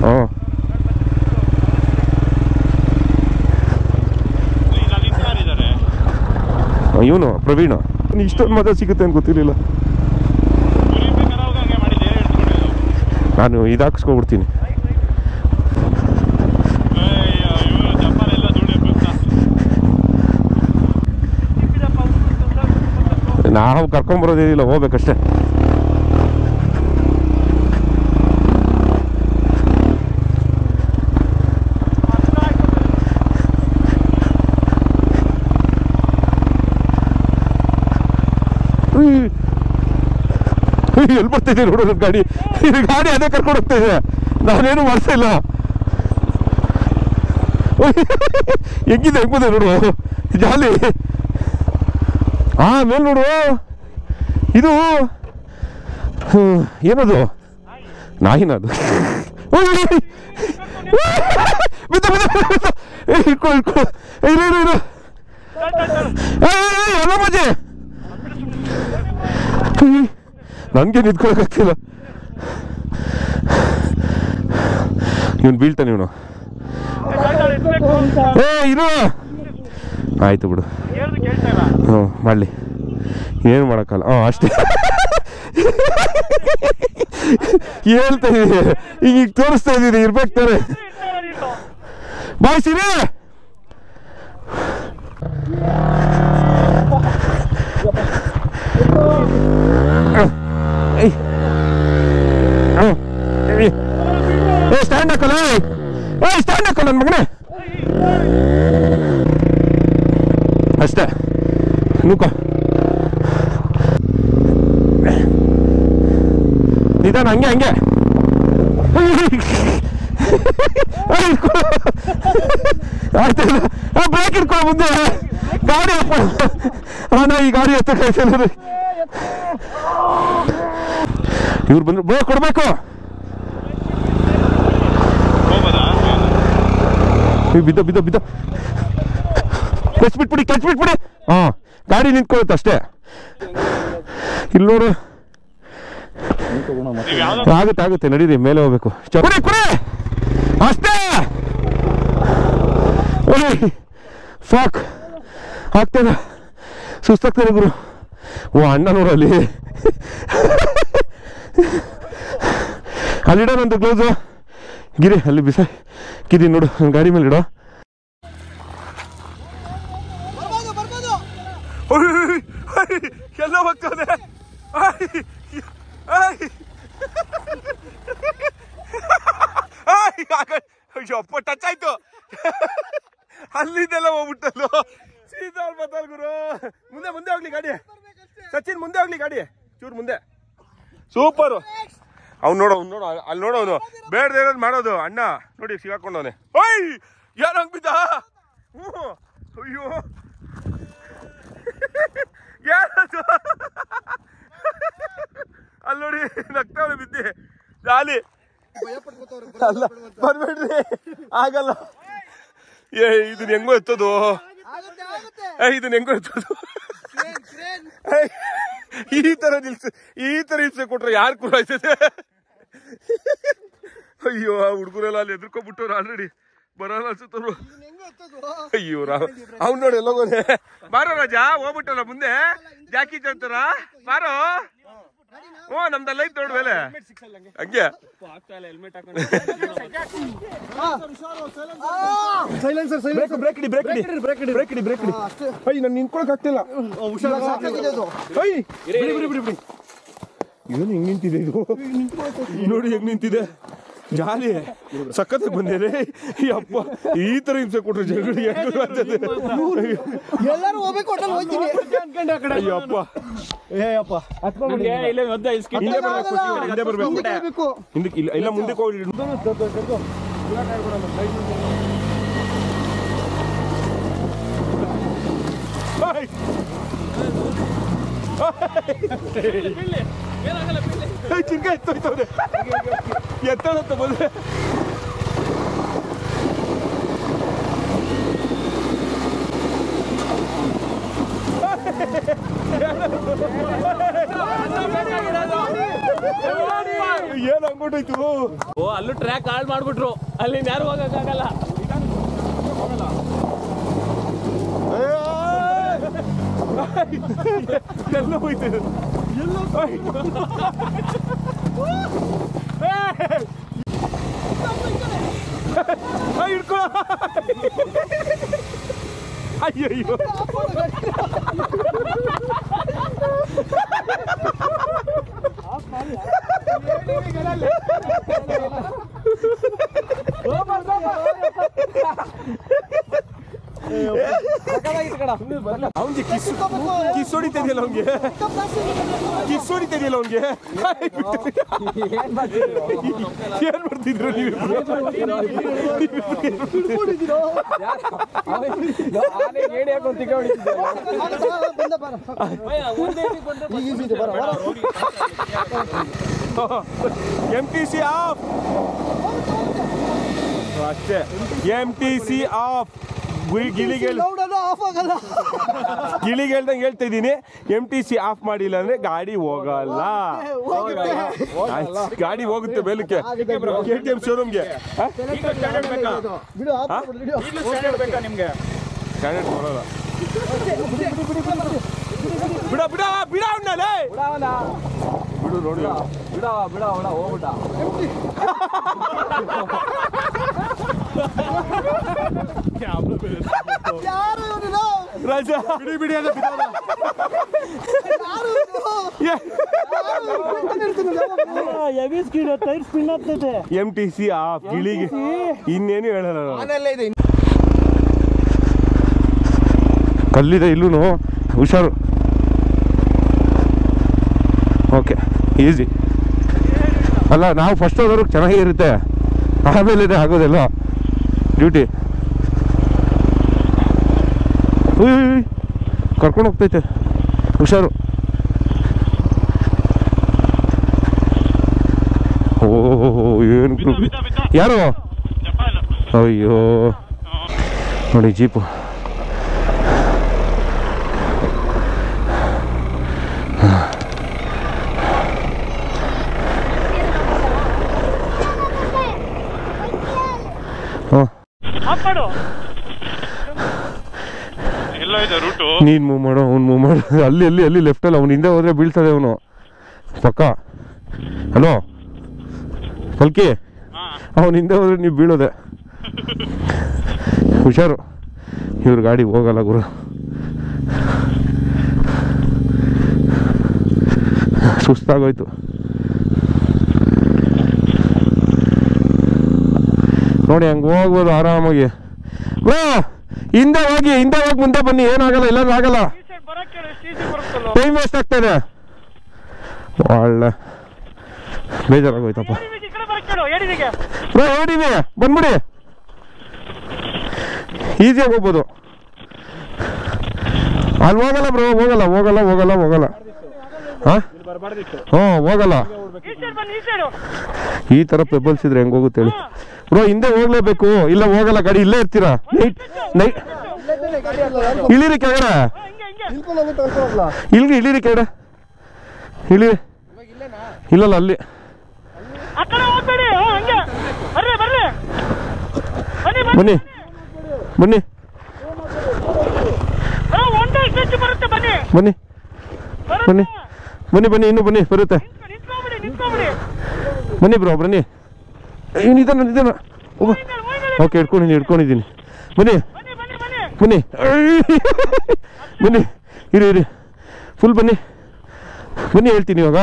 ಹ್ಞೂ ಇವನು ಪ್ರವೀಣ. ಇಷ್ಟೊಂದು ಮಜಾ ಸಿಗುತ್ತೆ ಅಂತ ಗೊತ್ತಿರಲಿಲ್ಲ. ನಾನು ಇದಾಕಿಸ್ಕೊಬಿಡ್ತೀನಿ. ನಾವು ಕರ್ಕೊಂಬರೋದೇನಿಲ್ಲ, ಹೋಗ್ಬೇಕಷ್ಟೇ. ಎಲ್ಲಿ ಬರ್ತಿದ್ದೆ ನೋಡೋದು ಗಾಡಿ. ಇದು ಗಾಡಿ ಅದೇ ಕರ್ಕೊಂಡು ಹೋಗ್ತಾ ಇದೆ, ನಾನೇನು ಮಾಡ್ತಾ ಇಲ್ಲ. ಹೆಂಗಿದೆ ಹೆಂಗಿದೆ ನೋಡು ಜಾಲಿ. ಆಮೇಲೆ ನೋಡು ಇದು ಏನದು ನಾಯಿನದು. ಇಟ್ಕೊ ಇಟ್ಕೊ ಇಲ್ಲ ಎಲ್ಲ ಮಜೆ. ನನಗೆ ನಿಂತ್ಕೊಳಕ್ಕಾಗ್ತಿಲ್ಲ. ಇವನು ಬೀಳ್ತಾನೆ ಇವನು. ಇರು ಆಯ್ತು ಬಿಡು. ಹ್ಞೂ ಮಾಡಲಿ, ಏನು ಮಾಡೋಕ್ಕಲ್ಲ. ಅಷ್ಟೇ ಹೇಳ್ತಾ ಇದ್ದೀನಿ, ಈಗ ತೋರಿಸ್ತಾ ಇದ್ದೀನಿ. ಇರ್ಬೇಕು ತಾನೆ ಬಾಯ್ ಸಿರಿ. ಸ್ಟ್ಯಾಂಡ್ ಹಾಕಲ್ಲ, ಸ್ಟ್ಯಾಂಡ್ ಹಾಕಲ್ಲ ನನ್ನ ಮಗನೇ. ಅಷ್ಟೇ ನೂಕ ನಿಧಾನ, ಹಂಗೆ ಹಂಗೆ. ಆಯ್ತು ಬ್ರೇಕ್ ಇಟ್ಕೊ ಮುಂದೆ. ಗಾಡಿ ನಾ ಈ ಗಾಡಿ ಹತ್ತಕ್ಕೆ ಇವ್ರು ಬಂದ್ರು ಬ್ರೇಕ್ ಕೊಡ್ಬೇಕು. ಬಿದ್ದ ಬಿದ್ದ ಬಿದ್ದ ಕ್ಲಚ್ ಬಿಟ್ಬಿಡಿ, ಕ್ಲಚ್ ಬಿಟ್ಬಿಡಿ. ಹಾಂ ಗಾಡಿ ನಿಂತ್ಕೊಳ್ಳುತ್ತೆ ಅಷ್ಟೇ. ಇಲ್ಲಿ ನೋಡು ಆಗುತ್ತೆ ಆಗುತ್ತೆ, ನಡೀರಿ ಮೇಲೆ ಹೋಗ್ಬೇಕು. ಕುಡಿ ಕುಡಿ ಅಷ್ಟೇ. ಫಾಕ್ ಆಗ್ತದೆ, ಸುಸ್ತಾಗ್ತದೆ ಗುರು. ಓ ಅಣ್ಣ ನೋಡು ಅಲ್ಲಿ ಅಲ್ಲಿಡೋ ನಂದು ಗ್ಲೌಸು ಗಿರಿ ಅಲ್ಲಿ ಬಿಸ ಗಿರಿ ನೋಡು ಗಾಡಿ ಮೇಲೆ ಇಡೋ. ಎಲ್ಲ ಹೋಗ್ತದೆ. ಅಪ್ಪ ಟಚ್ ಆಯ್ತು, ಅಲ್ಲಿದ್ದೆಲ್ಲ ಹೋಗ್ಬಿಟ್ಟಲ್ಲ. ಸೀದಾ ಬತ್ತಲ್ ಗುರು. ಮುಂದೆ ಮುಂದೆ ಹೋಗ್ಲಿ ಗಾಡಿ, ಸಚಿನ್ ಮುಂದೆ ಹೋಗ್ಲಿ ಗಾಡಿ, ಚೂರು ಮುಂದೆ. ಸೂಪರ್. ಅವ್ನು ನೋಡು ಅಲ್ಲಿ ನೋಡೋನು ಬೇಡ ಇರೋದು ಮಾಡೋದು. ಅಣ್ಣ ನೋಡಿ ಸಿಗಾಕೊಂಡವನೆ. ಓಯ್ ಯಾರು ಹಂಗ್ಬಿದ್ದ? ಅಯ್ಯೋ ಯಾರದು? ಅಲ್ಲಿ ನೋಡಿ ನಗ್ತಾವನೆ ಬಿದ್ದಿ ಜಾಲಿ. ಅಲ್ಲ ಬರ್ಬೇಡ್ರಿ, ಆಗಲ್ಲ. ಇದನ್ನ ಹೆಂಗೋ ಎತ್ತೋದು, ಇದನ್ನ ಹೆಂಗೋ ಎತ್ತೋದು. ಈ ತರ ನಿಲ್ಸೆ ಕೊಟ್ರೆ ಯಾರು ಕೂಡ ಆಯ್ತದೆ? ಅಯ್ಯೋ ಹುಡುಗರೆಲ್ಲ ಅಲ್ಲಿ ಎದ್ರಕೊಂಡ್ಬಿಟ್ಟವ್ರು ಆಲ್ರೆಡಿ, ಬರಲ್ಲ ಅನ್ಸುತ್ತವ್ರು. ಅಯ್ಯೋ ಅವ್ನು ನೋಡಿ ಎಲ್ಲೋಗೋನೆ. ಬಾರೋ ರಾಜ, ಹೋಗ್ಬಿಟ್ಟಲ್ಲ ಮುಂದೆ ಜಾಕಿ ಚಂತರ. ಬಾರೋ. ಓ ನಮ್ದೆಲ್ಲ ಐತ್ ನೋಡ್ ಮೇಲೆ ಹಂಗೆ. ನಾನು ನಿಂತ್ಕೊಳಕ್ ಆಗ್ತಿಲ್ಲ. ಏನು ಹೆಂಗ್ ನಿಂತಿದೆ ಇದು ನೋಡಿ, ಹೆಂಗ್ ನಿಂತಿದೆ ಜಾಲಿ. ಸಖತ್ತಾಗಿ ಬಂದೇನೆ ಅಪ್ಪ. ಈ ತರ ಹಿಂಸೆ ಕೊಟ್ರೆ ಜನಗಳಿಗೆ ಎಲ್ಲರೂ ಹೋಗ್ಬೇಕು. ಇಲ್ಲ ಮುಂದಕ್ಕೆ ಹೋಗಿ. ಚಿಂಕ ಎತ್ತೋಯ್ತವ್ರೆ, ಎತ್ತೋದತ್ತ ಬಂದ್ರೆ. ಏನ್ ಹಂಗೋಟೋಯ್ತು? ಓ ಅಲ್ಲೂ ಟ್ರ್ಯಾಕ್ ಹಾಳು ಮಾಡ್ಬಿಟ್ರು, ಅಲ್ಲಿ ಯಾರು ಹೋಗಕ್ಕಾಗಲ್ಲ. ಎಲ್ಲ ಹೋಯ್ತು. ಹಿಡ್ಕೊ. ಅಯ್ಯಯ್ಯೋ ಅವನಿಗೆ ಕಿಸ್ ಹೊಡಿತಿದೆಯಲ್ಲ, ಅವ್ನಿಗೆ ಕಿಸ್ ಹೊಡಿತಿದೆಯಲ್ಲ ಅವ್ನಿಗೆ. ಏನ್ ಮಾಡ್ತಿದ್ರು ನೀವು? MTC ಆಫ್ ಅಷ್ಟೇ. MTC off. ಗಿಳಿಗೆ ಹೇಳ್ದಂಗೆ ಹೇಳ್ತಾ ಇದ್ದೀನಿ, MTC ಆಫ್ ಮಾಡಿಲ್ಲ ಅಂದ್ರೆ ಗಾಡಿ ಹೋಗಲ್ಲ. ಗಾಡಿ ಹೋಗುತ್ತೆ ಮೇಲಕ್ಕೆ KTM ಶೋರೂಮ್ಗೆ. ನಿಮ್ಗೆ ಕ್ಯಾಂಡಿಡೇಟ್ ಬರೋಲ್ಲ. ಬಿಡ ಬಿಡ ಬಿಡ ಅವನಲ್ಲೇ ಬಿಡು ನೋಡಿ. ಬಿಡ ಹೋಗ್ಬಿಟ್ಟ. ರಾಜ ಬಿಡಿ ಬಿಡಿ ಅದ MTC ಆಫ್. ಗಿಳಿಗೆ ಇನ್ನೇನು ಹೇಳಲ್ಲ. ಕಲ್ಲಿದೆ ಇಲ್ಲೂ, ಹುಷಾರು. ಓಕೆ ಈಸಿ ಅಲ್ಲ. ನಾವು ಫಸ್ಟ್ ಹೋದವ್ರು ಚೆನ್ನಾಗಿರುತ್ತೆ, ಆಮೇಲೆ ಇದೆ ಆಗೋದೆಲ್ಲ ಡ್ಯೂಟಿ. ಕರ್ಕೊಂಡು ಹೋಗ್ತೈತೆ, ಹುಷಾರು. ಓಹೋ ಏನು ಯಾರು? ಅಯ್ಯೋ ನೋಡಿ ಜೀಪು. ನೀನ್ ಮೂವ್ ಮಾಡು, ಅವ್ನು ಮೂವ್ ಮಾಡು. ಅಲ್ಲಿ ಲೆಫ್ಟಲ್ಲಿ ಅವ್ನು ಹಿಂದೆ ಹೋದ್ರೆ ಬೀಳ್ತದೆ ಅವನು ಪಕ್ಕ. ಹಲೋ ಪಲ್ಕಿ, ಅವನ ಹಿಂದೆ ಹೋದ್ರೆ ನೀವು ಬೀಳೋದೆ. ಹುಷಾರು, ಇವ್ರ ಗಾಡಿ ಹೋಗಲ್ಲ ಗುರು. ಸುಸ್ತಾಗೋಯ್ತು. ನೋಡಿ ಹಂಗೆ ಹೋಗ್ಬೋದು ಆರಾಮಾಗಿ. ಹಿಂದೆ ಹೋಗಿ ಮುಂದೆ ಬನ್ನಿ, ಏನಾಗಲ್ಲ, ಇಲ್ಲಾಂದ್ರೆ ಆಗಲ್ಲ. ಟೈಮ್ ವೇಸ್ಟ್ ಆಗ್ತಾಯಿದೆ. ಒಳ್ಳೆ ಬೇಜಾರಾಗೋಯ್ತಪ್ಪ. ಬ್ರೋ ಹೇಳಿದೆ ಬಂದ್ಬಿಡಿ, ಈಸಿಯಾಗಿ ಹೋಗ್ಬೋದು. ಅಲ್ಲಿ ಹೋಗಲ್ಲ ಬ್ರೋ, ಹೋಗಲ್ಲ. ಹಾಂ ಹೋಗಲ್ಲ. ಈ ಥರ ಪೆಬಲ್ಸ್ ಇದ್ರೆ ಹೆಂಗೆ ಹೋಗುತ್ತೆ ಹೇಳಿ ಬ್ರೋ? ಹಿಂದೆ ಹೋಗ್ಲೇಬೇಕು, ಇಲ್ಲ ಹೋಗಲ್ಲ ಗಾಡಿ, ಇಲ್ಲೇ ಇರ್ತೀರಾ. ಇಳಿರಿ ಕೆಳಗಡೆ, ಇಳಿರಿ ಕೆಳಗಡೆ, ಇಳಿರಿ. ಇಲ್ಲಲ್ಲ ಅಲ್ಲಿ ಬನ್ನಿ ಬನ್ನಿ ಬನ್ನಿ ಬನ್ನಿ ಬನ್ನಿ ಬನ್ನಿ, ಇನ್ನೂ ಬನ್ನಿ, ಬರುತ್ತೆ. ಬನ್ನಿ ಬ್ರೋ ಬನ್ನಿ. ನಿಧಾನ ಓಕೆ, ಹಿಡ್ಕೊಂಡಿದ್ದೀನಿ. ಬನ್ನಿ ಬನ್ನಿ ಬನ್ನಿ, ಇರಿ ಫುಲ್ ಬನ್ನಿ ಹೇಳ್ತೀನಿ ಇವಾಗ.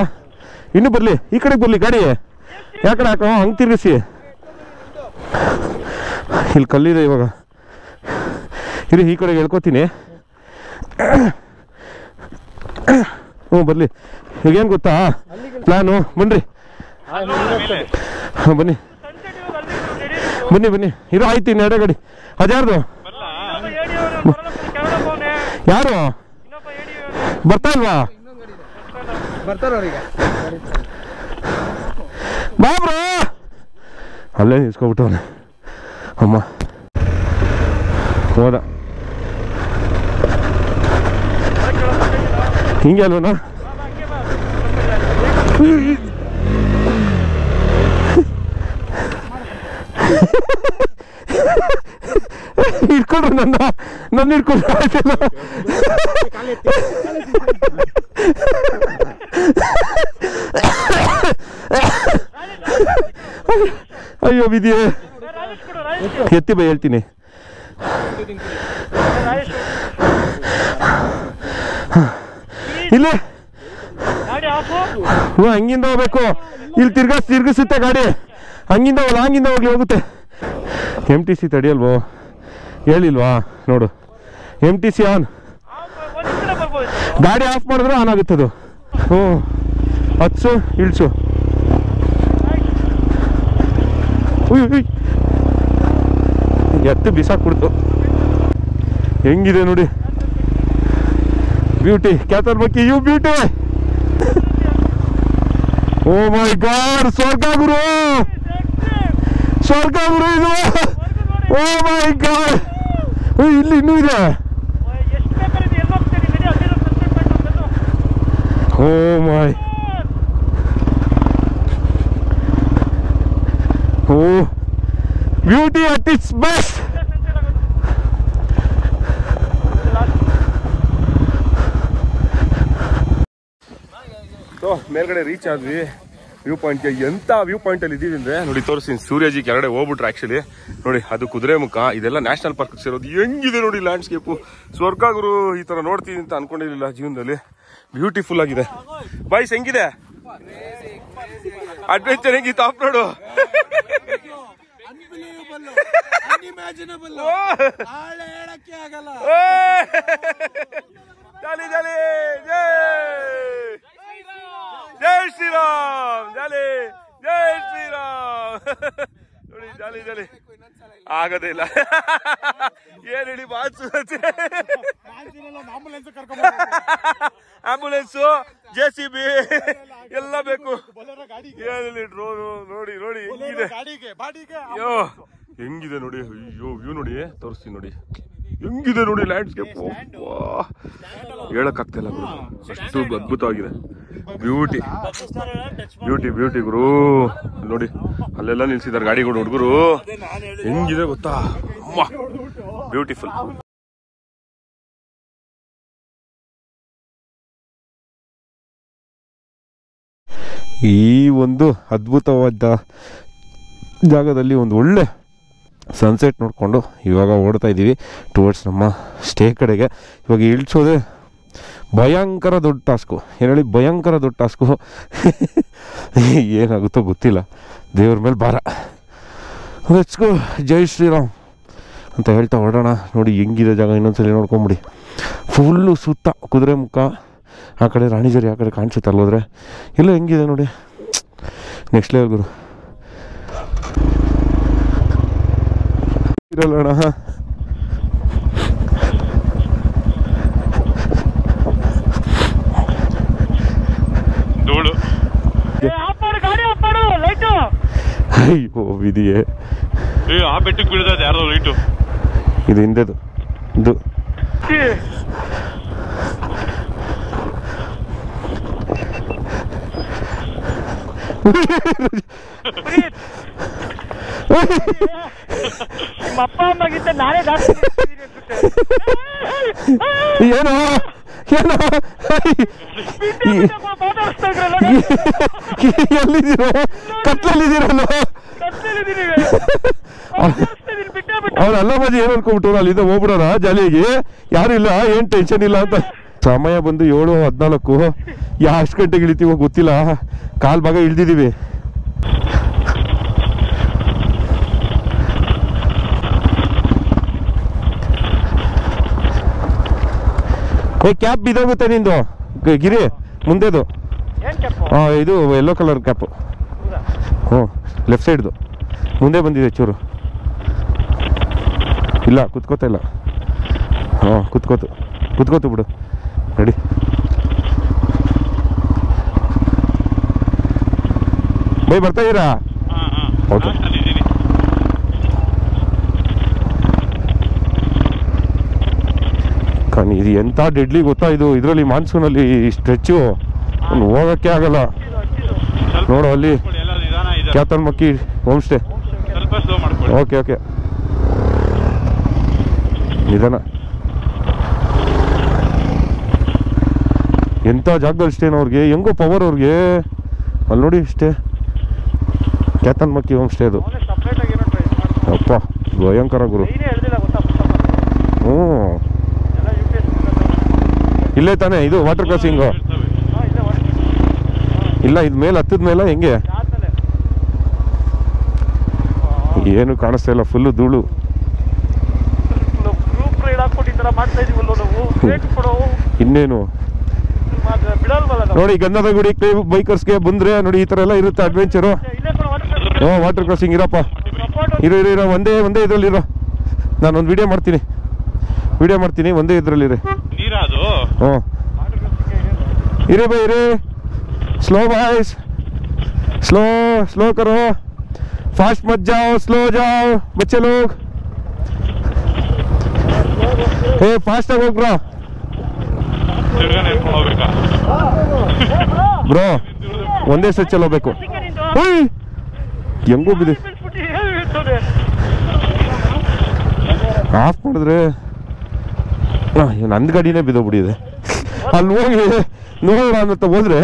ಇನ್ನೂ ಬರಲಿ, ಈ ಕಡೆಗೆ ಬರಲಿ ಗಾಡಿ. ಯಾಕಡೆ ಹಾಕೋ ಹಂಗೆ ತಿರುಗಿಸಿ. ಇಲ್ಲಿ ಕಲ್ಲಿದೆ ಇವಾಗ, ಇರಿ ಈ ಕಡೆಗೆ ಹೇಳ್ಕೊತೀನಿ. ಬರಲಿ. ಈಗೇನು ಗೊತ್ತಾ ಪ್ಲಾನು? ಬನ್ನಿರಿ ಬನ್ನಿ ಇರೋ ಆಯ್ತು. ಇನ್ನು ಎರಡೇ ಗಾಡಿ. ಅದ್ಯಾರ್ದು? ಯಾರು ಬರ್ತಾ ಇಲ್ವಾ? ಬಾ ಬ್ರೋ. ಅಲ್ಲೇ ನಿಲ್ಸ್ಕೊಬಿಟ್ಟವನೆ ಅಮ್ಮ. ಹೋದ ಹಿಂಗೆ ಅಲ್ವನಾ? ಇಟ್ಕೊಂಡ್ರು ನನ್ನ ಇಟ್ಕೊಂಡ್ರು ಆಯ್ತಲ್ಲ. ಅಯ್ಯೋ ವಿಧಿಯೇ. ಎತ್ತಿ ಬೈ ಹೇಳ್ತೀನಿ. ಇಲ್ಲಿ ಹಂಗಿಂದ ಹೋಗ್ಬೇಕು. ಇಲ್ಲಿ ತಿರ್ಗಿಸುತ್ತೆ ಗಾಡಿ. ಹಂಗಿಂದ ಹೋಗ್ಲಿ ಹೋಗುತ್ತೆ. MTC ತಡಿಯಲ್ವೋ? ಹೇಳಿಲ್ವಾ? ನೋಡು MTC ಆನ್. ಗಾಡಿ ಆಫ್ ಮಾಡಿದ್ರೆ ಆನ್ ಆಗುತ್ತದು. ಹತ್ಸು ಇಳಿಸು. ಎತ್ತು ಬಿಸಾಕ್ಬಿಡ್ತು. ಹೆಂಗಿದೆ ನೋಡಿ ಬ್ಯೂಟಿ. ಕ್ಯಾತರ್ ಬಕ್ಕಿ you beauty. Oh my god, ಸ್ವರ್ಗ ಗುರು ಇದು. ಓ ಮೈ ಗಾಡ್, ಇಲ್ಲಿ ಇನ್ನೂ ಇದೆ. Oh my, oh beauty at its best. ಮೇಲ್ಗಡೆ ರೀಚ್ ಆದ್ವಿ ವ್ಯೂ ಪಾಯಿಂಟ್ಗೆ. ಎಂತ ವ್ಯೂ ಪಾಯಿಂಟ್ ಅಲ್ಲಿ ಇದೀವಿ ಅಂದ್ರೆ ನೋಡಿ, ತೋರಿಸ್ತೀನಿ. ಸೂರ್ಯಜಿ ಕೆಳಗಡೆ ಹೋಗ್ಬಿಟ್ರೆ ಆಕ್ಚುಲಿ ನೋಡಿ, ಅದು ಕುದುರೆ ಮುಖ. ಇದೆಲ್ಲ ನ್ಯಾಷನಲ್ ಪಾರ್ಕ್ ಸೇರೋದು. ಹೆಂಗಿದೆ ನೋಡಿ ಲ್ಯಾಂಡ್ಸ್ಕೇಪು. ಸ್ವರ್ಗ ಗುರು. ಈ ತರ ನೋಡ್ತೀನಿ ಅಂತ ಅನ್ಕೊಂಡಿರ್ಲಿಲ್ಲ ಜೀವನದಲ್ಲಿ. ಬ್ಯೂಟಿಫುಲ್ ಆಗಿದೆ. ಬಾಯ್ಸ್ ಹೆಂಗಿದೆ ಅಡ್ವೆಂಚರ್? ಹೆಂಗಿತ್ತು ಆಫ್ ರೋಡು? ಜಾಲಿ ಜಾಲಿ, ಜೈ ಶ್ರೀರಾಮ್. ಜಾಲಿ ಜೈ ಶ್ರೀರಾಮ್. ನೋಡಿ ಜಾಲಿ ಜಾಲಿ ಆಗದೇ ಇಲ್ಲ. ಏನ್ ಹೇಳಿ ಆಂಬುಲೆನ್ಸು, JCB ಎಲ್ಲ ಬೇಕು. ಏನಿಲ್ಲ ಡ್ರೋನು. ನೋಡಿ ಹೆಂಗಿದೆ. ಅಯ್ಯೋ ಹೆಂಗಿದೆ ನೋಡಿ. ಅಯ್ಯೋ ವ್ಯೂ ನೋಡಿ, ತೋರಿಸ್ತೀನಿ ನೋಡಿ ಹೆಂಗಿದೆ ನೋಡಿ ಲ್ಯಾಂಡ್ಸ್ಕೇಪ್. ಹೇಳಕ್ಕಾಗ್ತಿಲ್ಲ ಗುರು, ಅಷ್ಟು ಅದ್ಭುತವಾಗಿದೆ. ಬ್ಯೂಟಿ ಗುರು. ನೋಡಿ ಅಲ್ಲೆಲ್ಲ ನಿಲ್ಸಿದ್ದಾರೆ ಗಾಡಿಗಳು. ಹುಡುಗರು ಹೆಂಗಿದೆ ಗೊತ್ತಾ? ಬ್ಯೂಟಿಫುಲ್. ಈ ಒಂದು ಅದ್ಭುತವಾದ ಜಾಗದಲ್ಲಿ ಒಂದು ಒಳ್ಳೆ ಸನ್ಸೆಟ್ ನೋಡಿಕೊಂಡು ಇವಾಗ ಓಡ್ತಾ ಇದ್ದೀವಿ ಟುವರ್ಡ್ಸ್ ನಮ್ಮ ಸ್ಟೇ ಕಡೆಗೆ. ಇವಾಗ ಇಳಿಸೋದೆ ಭಯಂಕರ ದೊಡ್ಡ ಟಾಸ್ಕು. ಏನು ಹೇಳಿ, ಭಯಂಕರ ದೊಡ್ಡ ಟಾಸ್ಕು. ಏನಾಗುತ್ತೋ ಗೊತ್ತಿಲ್ಲ, ದೇವ್ರ ಮೇಲೆ ಭಾರ. ಲೆಟ್ಸ್ ಗೋ, ಜೈ ಶ್ರೀರಾಮ್ ಅಂತ ಹೇಳ್ತಾ ಹೊರಡೋಣ. ನೋಡಿ ಹೆಂಗಿದೆ ಜಾಗ, ಇನ್ನೊಂದ್ಸಲಿ ನೋಡ್ಕೊಂಬಿಡಿ. ಫುಲ್ಲು ಸುತ್ತ ಕುದುರೆ ಮುಖ, ಆ ಕಡೆ ರಾಣಿಜರಿ, ಆ ಕಡೆ ಕಾಣಿಸುತ್ತೆ ಅಲ್ಲೋದ್ರೆ. ಇಲ್ಲ ಹೆಂಗಿದೆ ನೋಡಿ, ನೆಕ್ಸ್ಟ್ ಲೆವೆಲ್ ಗುರು. ಇರಲ್ಲಣ್ಣ, ಅಯ್ಯೋ ವಿಧಿಯೇ, ಆ ಬೆಟ್ಟಕ್ಕೆ ಬೀಳ್ತದೆ ಯಾರೋ ಲೈಟು. ಇದು ಹಿಂದೆದು ಇದು. ನಿಮ್ಮ ಅಪ್ಪ ಅಮ್ಮಗಿಂತ ನಾನೇ ಜಾಸ್ತಿ ಏನೋ ಏನೋ ಎಲ್ಲಿದ್ದೀರೋ, ಕತ್ಲಲ್ಲಿದ್ದೀರಲ್ಲ. ಅವ್ರು ಅಲ್ಲ ಮಜಿ ಏನು ಅನ್ಕೊಂಡ್ಬಿಟ್ಟವ್ರು, ಅಲ್ಲಿಂದ ಹೋಗ್ಬಿಡೋಣ ಜಾಲಿಯಾಗಿ, ಯಾರು ಇಲ್ಲ, ಏನು ಟೆನ್ಷನ್ ಇಲ್ಲ ಅಂತ. ಸಮಯ ಬಂದು 7:14. ಎಷ್ಟು ಗಂಟೆಗೆ ಇಳಿತೀವೋ ಗೊತ್ತಿಲ್ಲ, ಕಾಲ್ ಭಾಗ ಇಳ್ದಿದ್ದೀವಿ. ಕ್ಯಾಪ್ ಬಿದ್ದೋಗುತ್ತೆ ನಿಂದು ಗಿರಿ, ಮುಂದೆದು. ಇದು ಯೆಲ್ಲೋ ಕಲರ್ ಕ್ಯಾಪು. ಹ್ಞೂ, ಲೆಫ್ಟ್ ಸೈಡ್ದು ಮುಂದೆ ಬಂದಿದೆ ಚೂರು. ಇಲ್ಲ ಕುತ್ಕೋತಾ ಇಲ್ಲ. ಹಾಂ ಕುತ್ಕೋತು ಬಿಡು, ರೆಡಿ. ಬೈ ಬರ್ತಾ ಇದ್ದೀರಾ? ಓಕೆ. ಇದು ಎಂಥ ಡೆಡ್ಲಿ ಗೊತ್ತಾ ಇದು. ಇದರಲ್ಲಿ ಮಾನ್ಸೂನಲ್ಲಿ ಸ್ಟ್ರೆಚ್ಚು ಹೋಗೋಕ್ಕೆ ಆಗಲ್ಲ. ನೋಡು ಅಲ್ಲಿ ಕ್ಯಾತನ್ ಮಕ್ಕಿ ಹೋಮ್ ಸ್ಟೇ. ಓಕೆ ಓಕೆ, ನಿಧಾನ. ಎಂಥ ಜಾಗದಲ್ಲಿ ಸ್ಟೇನ ಅವ್ರಿಗೆ, ಹೆಂಗೋ ಪವರ್ ಅವ್ರಿಗೆ. ಅಲ್ಲಿ ನೋಡಿ ಸ್ಟೇ, ಕ್ಯಾತನ್ ಮಕ್ಕಿ ಹೋಮ್ ಸ್ಟೇ ಅದು. ಅಪ್ಪ ಭಯಂಕರ ಗುರು. ಹ್ಞೂ, ಇಲ್ಲೇ ತಾನೇ ಇದು ವಾಟರ್ ಕ್ರಾಸಿಂಗು. ಇಲ್ಲ, ಇದು ಮೇಲೆ ಹತ್ತದ ಮೇಲೆ ಹೆಂಗೆ ಏನು ಕಾಣಿಸ್ತಾ ಇಲ್ಲ, ಫುಲ್ಲು ಧೂಳು. ಇನ್ನೇನು ನೋಡಿ, ಗಂಧದ ಗುಡಿ ಬೈಕರ್ಸ್ಗೆ ಬಂದ್ರೆ ನೋಡಿ ಈ ತರ ಎಲ್ಲ ಇರುತ್ತೆ ಅಡ್ವೆಂಚರು. ವಾಟರ್ ಕ್ರಾಸಿಂಗ್ ಇರಪ್ಪ, ಇರೋ ಒಂದೇ ಇದ್ರಲ್ಲಿ ಇರೋ. ನಾನೊಂದು ವಿಡಿಯೋ ಮಾಡ್ತೀನಿ, ಒಂದೇ ಇದ್ರಲ್ಲಿ. ಹ್ಞೂ, ಇರೇ ಬೈ ಇರೇ. स्लो बॉयज, स्लो करो, फास्ट मत जाओ, स्लो जाओ बच्चे लोग. ए फास्ट आगो ಬ್ರೋ ಒಂದೇ ಸ್ಟ್ರೆಚ್ ಅಲ್ಲಿ ಹೋಗ್ಬೇಕು. ಹೆಂಗೋ ಬಿಡಿ, ಆಫ್ ಮಾಡಿದ್ರೆ ನಂದು ಗಾಡಿನೇ ಬಿದ್ದೋಗ್ಬಿಟ್ಟಿದೆ. ಅಲ್ಲಿ ಹೋಗಿ ನೋಡೋಣ ಅಂತ ಹೋದ್ರೆ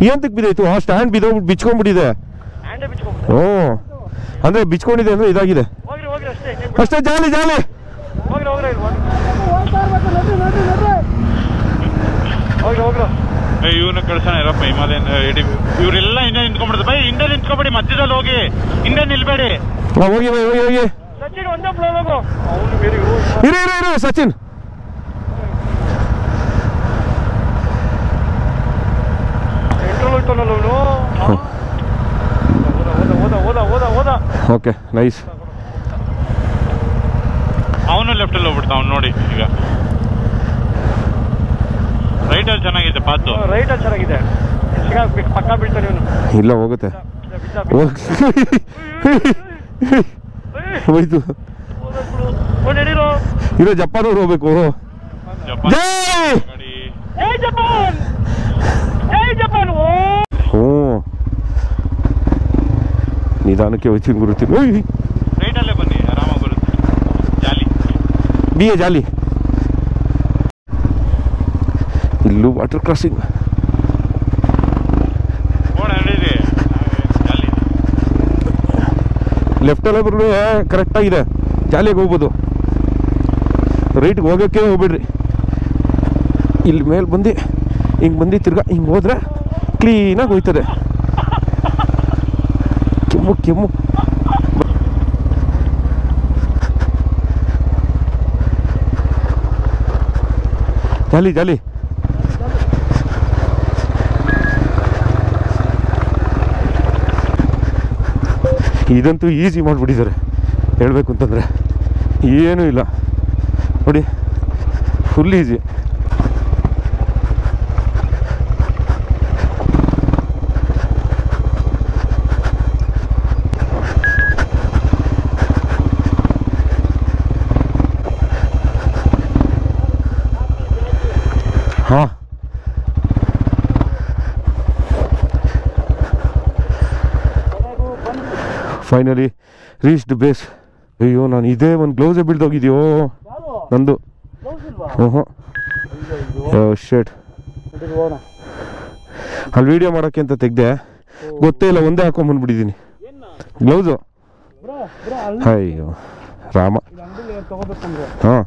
ಏಂತಕ್ಕೆ ಬಿದ್ದೈತು? ಆ ಸ್ಟ್ಯಾಂಡ್ ಬಿದ್ದೋಗ್ಬಿಟ್ಟು ಬಿಚ್ಕೊಂಡ್ಬಿಟ್ಟಿದೆ. ಹ್ಞೂ, ಅಂದ್ರೆ ಬಿಚ್ಕೊಂಡಿದೆ ಅಂದ್ರೆ ಇದಾಗಿದೆ ಅಷ್ಟೇ. ಜಾಲಿ ಇವ್ರನ್ನ ಕಳ್ಸೋಣ ಇರಪ್ಪ. ಹಿಮಾಲಯನ್ ಇವರೆಲ್ಲ ಹಿಂದೆ ನಿಂತ್ಕೊಂಡ್ಬಿಡ್ತಾರೆ. ಬೈ ಹಿಂದೆ ನಿಂತ್ಕೊಬೇಡಿ, ಮಧ್ಯದಲ್ಲಿ ಹೋಗಿ, ಹಿಂದೆ ನಿಲ್ಬೇಡಿ. ಹೋಗಿ ಇರು ಸಚಿನ್. Okay nice. ಅವನು ಲೆಫ್ಟ್ ಅಲ್ಲಿ ಹೋಗ್ಬಿಡ್ತಾ. ಅವ್ನು ನೋಡಿ ಈಗ ರೈಟ್ ಅಲ್ಲಿ ಚೆನ್ನಾಗಿದೆ, ಪಾತು ರೈಟ್ ಅಲ್ಲಿ ಚೆನ್ನಾಗಿದೆ. ಪಕ್ಕ ಬೀಳ್ತಾನೆ ಇವನು. ಇಲ್ಲ ಹೋಗುತ್ತೆ, ಹೋಯ್ತು. ಇರೋ ಜಪಾನವ್ರು ಹೋಗ್ಬೇಕು. ಹ್ಞೂ, ನಿಧಾನಕ್ಕೆ ಹೋಯ್ತೀನಿ ಗುರುತೀನಿ. ರೈಟ್ ಅಲ್ಲೇ ಬನ್ನಿ, ಆರಾಮಾಗಿ ಬರುತ್ತೆ. ಜಾಲಿ ಇಲ್ಲೂ ವಾಟರ್ ಕ್ರಾಸಿಂಗ್. ಲೆಫ್ಟಲ್ಲೇ ಬರಲು ಕರೆಕ್ಟಾಗಿದೆ, ಜಾಲಿಯಾಗಿ ಹೋಗ್ಬೋದು. ರೈಟ್ಗೆ ಹೋಗೋಕ್ಕೆ ಹೋಗ್ಬೇಡ್ರಿ. ಇಲ್ಲಿ ಮೇಲೆ ಬಂದು ಹಿಂಗೆ ಬಂದು ತಿರ್ಗಾ ಹಿಂಗೆ ಹೋದ್ರೆ ಕ್ಲೀನಾಗಿ ಹೋಯ್ತದೆ. ಕೆಮ್ಮು ಕೆಮ್ಮು. ಜಾಲಿ ಜಾಲಿ. ಇದಂತೂ ಈಸಿ ಮಾಡಿಬಿಟ್ಟಿದ್ದಾರೆ ಹೇಳಬೇಕು ಅಂತಂದರೆ, ಏನೂ ಇಲ್ಲ ನೋಡಿ, ಫುಲ್ ಈಸಿ. ಹಾಂ, ಫೈನಲಿ ರೀಚ್ಡ್ ಬೇಸ್. ಅಯ್ಯೋ, ನಾನು ಇದೇ ಒಂದು ಗ್ಲೌಸೇ ಬಿಡ್ದೋಗಿದ್ಯೋ ನಂದು. ಶರ್ಟ್ ಅಲ್ಲಿ ವೀಡಿಯೋ ಮಾಡೋಕ್ಕೆ ಅಂತ ತೆಗ್ದೆ, ಗೊತ್ತೇ ಇಲ್ಲ, ಒಂದೇ ಹಾಕೊಂಡ್ಬಂದ್ಬಿಟ್ಟಿದ್ದೀನಿ ಗ್ಲೌಸು. ಅಯ್ಯೋ ರಾಮ. ಹಾಂ